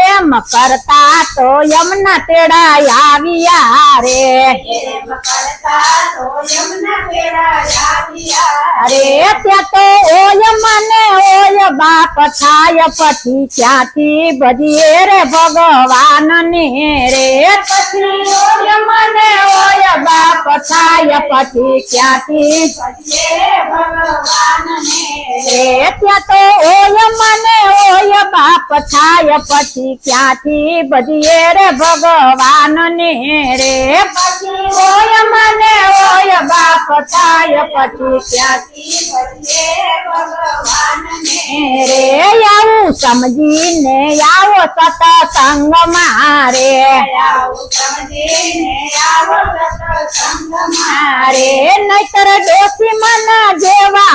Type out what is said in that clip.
એમ કરતા તો યમના તેડા આવ્યા રે અરે ત્યાં તો ઓય મને ઓય બાપ થાય પછી ક્યાંથી ભજીએ રે ભગવાન ને રે પછી ઓય મને ઓય બાપ થાય પછી ક્યાંથી ભગવાન ને રે ત્યાં તો ઓય મને ઓય બાપ થાય પછી ક્યાંથી ભજીએ રે ભગવાન ને રે પછી ઓય મને ઓય બાપ થાય પછી ક્યાંથી ભજીએ ભગવાન ને રે આવું સમજીને આવો સત્સંગ મારે નહીતર ડોસી મન જેવા